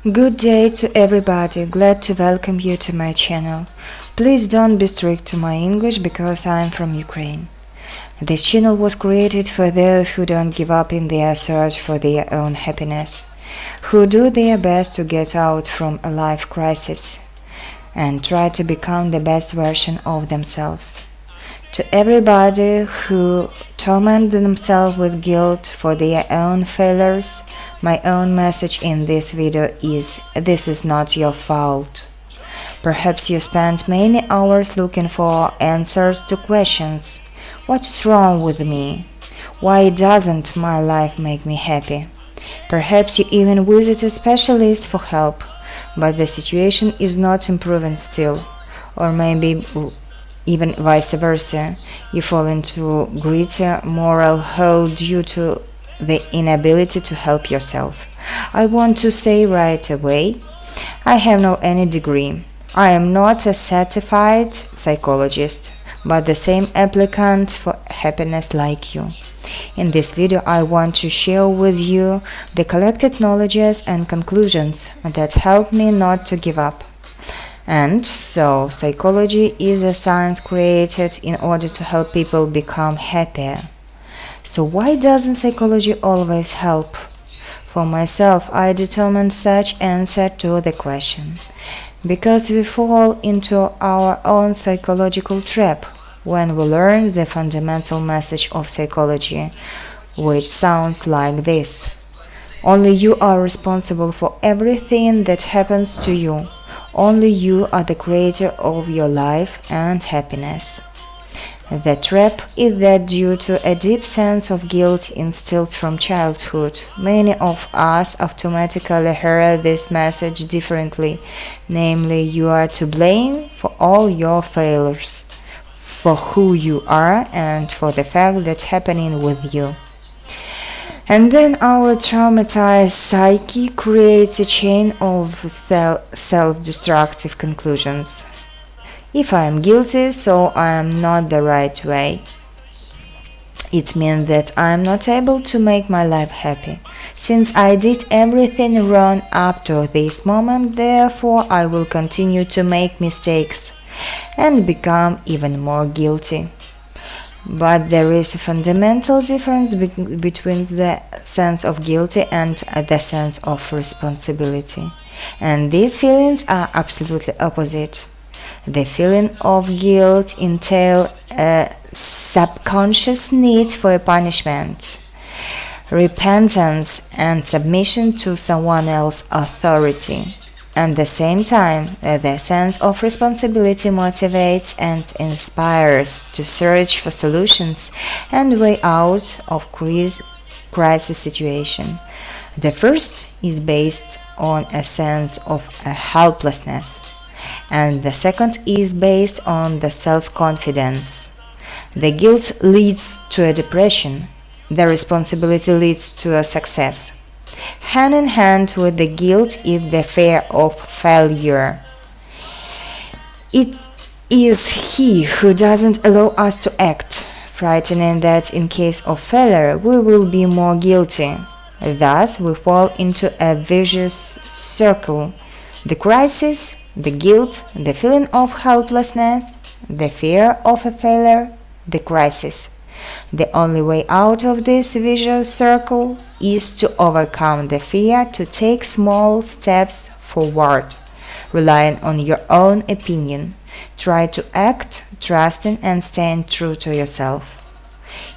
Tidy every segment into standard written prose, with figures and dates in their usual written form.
Good day to everybody, glad to welcome you to my channel. Please don't be strict to my English because I'm from Ukraine. This channel was created for those who don't give up in their search for their own happiness, who do their best to get out from a life crisis and try to become the best version of themselves. To everybody who torment themselves with guilt for their own failures, my own message in this video is: this is not your fault. Perhaps you spent many hours looking for answers to questions. What's wrong with me? Why doesn't my life make me happy? Perhaps you even visit a specialist for help, but the situation is not improving still, or maybe even vice versa. You fall into greater moral hole due to the inability to help yourself. I want to say right away, I have no any degree. I am not a certified psychologist, but the same applicant for happiness like you. In this video, I want to share with you the collected knowledges and conclusions that help me not to give up. And so, psychology is a science created in order to help people become happier. So why doesn't psychology always help? For myself, I determined such answer to the question. Because we fall into our own psychological trap when we learn the fundamental message of psychology, which sounds like this: only you are responsible for everything that happens to you. Only you are the creator of your life and happiness. The trap is that due to a deep sense of guilt instilled from childhood, many of us automatically hear this message differently, namely, you are to blame for all your failures, for who you are and for the fact that's happening with you. And then our traumatized psyche creates a chain of self-destructive conclusions. If I am guilty, so I am not the right way. It means that I am not able to make my life happy. Since I did everything wrong up to this moment, therefore I will continue to make mistakes and become even more guilty. But there is a fundamental difference between the sense of guilty and the sense of responsibility. And these feelings are absolutely opposite. The feeling of guilt entails a subconscious need for a punishment, repentance, and submission to someone else's authority. At the same time, the sense of responsibility motivates and inspires to search for solutions and way out of crisis situation. The first is based on a sense of helplessness, and the second is based on the self-confidence. The guilt leads to a depression. The responsibility leads to a success. Hand in hand with the guilt is the fear of failure. It is he who doesn't allow us to act, frightening that in case of failure we will be more guilty. Thus, we fall into a vicious circle. The crisis, the guilt, the feeling of helplessness, the fear of a failure, the crisis. The only way out of this vicious circle is to overcome the fear, to take small steps forward, relying on your own opinion. Try to act, trusting and staying true to yourself.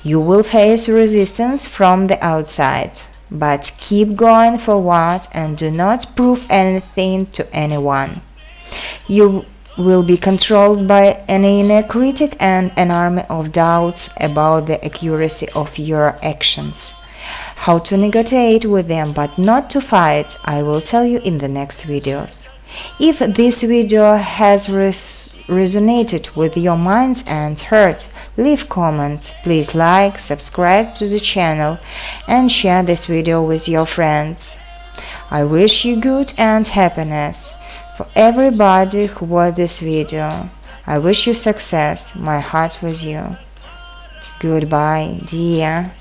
You will face resistance from the outside, but keep going forward and do not prove anything to anyone. You will be controlled by an inner critic and an army of doubts about the accuracy of your actions. How to negotiate with them but not to fight, I will tell you in the next videos. If this video has resonated with your minds and heart, leave comments, please like, subscribe to the channel and share this video with your friends. I wish you good and happiness. For everybody who watched this video, I wish you success. My heart with you. Goodbye, dear.